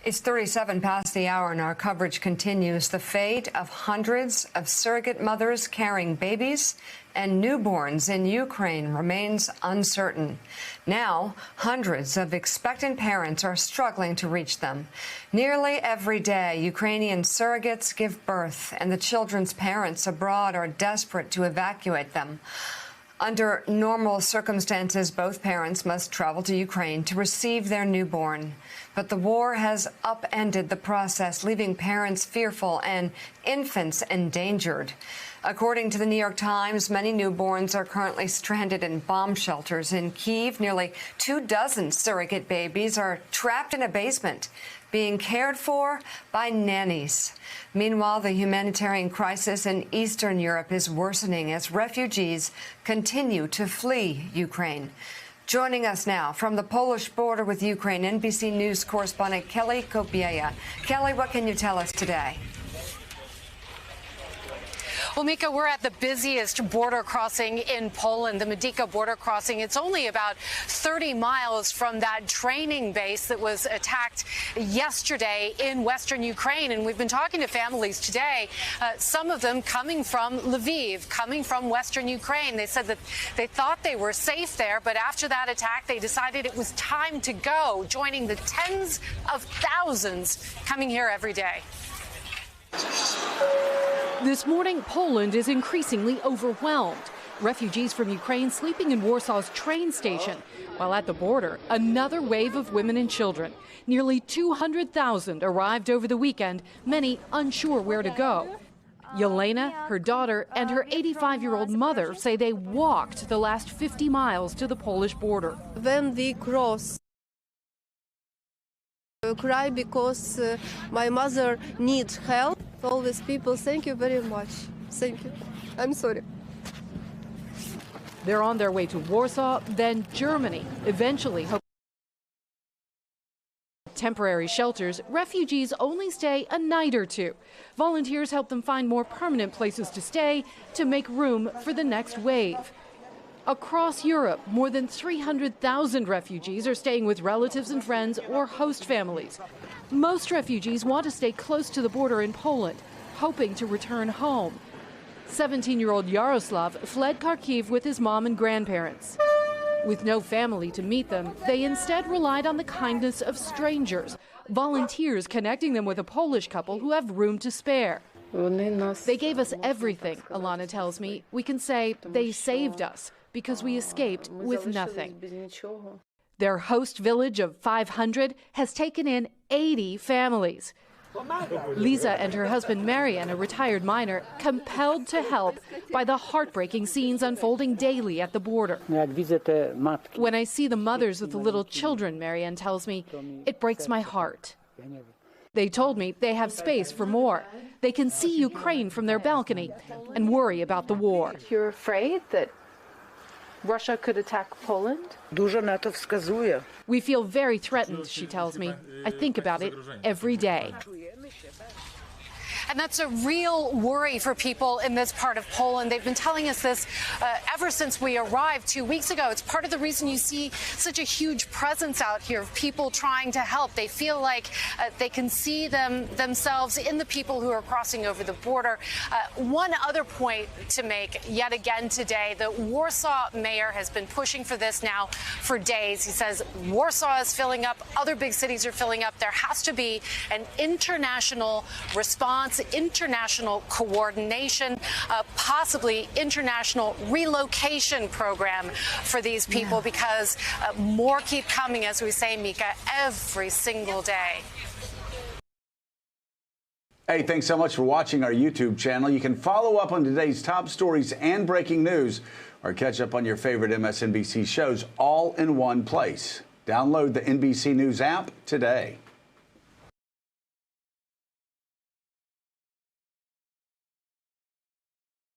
It's 37 past the hour and our coverage continues. The fate of hundreds of surrogate mothers carrying babies and newborns in Ukraine remains uncertain. Now, hundreds of expectant parents are struggling to reach them. Nearly every day, Ukrainian surrogates give birth, and the children's parents abroad are desperate to evacuate them. Under normal circumstances, both parents must travel to Ukraine to receive their newborn. But the war has upended the process, leaving parents fearful and infants endangered. According to the New York Times, many newborns are currently stranded in bomb shelters in Kyiv. Nearly 24 surrogate babies are trapped in a basement, being cared for by nannies. Meanwhile, the humanitarian crisis in Eastern Europe is worsening as refugees continue to flee Ukraine. Joining us now from the Polish border with Ukraine, NBC News correspondent Kelly Kopieja. Kelly, what can you tell us today? Well, Mika, we're at the busiest border crossing in Poland, the Medyka border crossing. It's only about 30 miles from that training base that was attacked yesterday in western Ukraine. And we've been talking to families today, some of them coming from Lviv, coming from western Ukraine. They said that they thought they were safe there, but after that attack, they decided it was time to go, joining the tens of thousands coming here every day. This morning, Poland is increasingly overwhelmed. Refugees from Ukraine sleeping in Warsaw's train station, while at the border, another wave of women and children. Nearly 200,000 arrived over the weekend, many unsure where to go. Yelena, her daughter, and her 85-year-old mother say they walked the last 50 miles to the Polish border. When we cross, I cry because my mother needs help. All these people, thank you very much. Thank you. I'm sorry. They're on their way to Warsaw, then Germany. Eventually, temporary shelters, refugees only stay a night or two. Volunteers help them find more permanent places to stay to make room for the next wave. Across Europe, more than 300,000 refugees are staying with relatives and friends or host families. Most refugees want to stay close to the border in Poland, hoping to return home. 17-year-old Yaroslav fled Kharkiv with his mom and grandparents. With no family to meet them, they instead relied on the kindness of strangers, volunteers connecting them with a Polish couple who have room to spare. They gave us everything, Alana tells me. We can say they saved us because we escaped with nothing. Their host village of 500 has taken in 80 families. Lisa and her husband Marian, a retired miner, compelled to help by the heartbreaking scenes unfolding daily at the border. When I see the mothers with the little children, Marian tells me, it breaks my heart. They told me they have space for more. They can see Ukraine from their balcony and worry about the war. You're afraid that Russia could attack Poland? We feel very threatened, she tells me. I think about it every day. And that's a real worry for people in this part of Poland. They've been telling us this ever since we arrived 2 weeks ago. It's part of the reason you see such a huge presence out here of people trying to help. They feel like they can see themselves in the people who are crossing over the border. One other point to make yet again today, the Warsaw mayor has been pushing for this now for days. He says Warsaw is filling up, other big cities are filling up. There has to be an international response, international coordination, possibly international relocation program for these people because more keep coming, as we say, Mika, every single day. Hey, thanks so much for watching our YouTube channel. You can follow up on today's top stories and breaking news or catch up on your favorite MSNBC shows all in one place. Download the NBC News app today.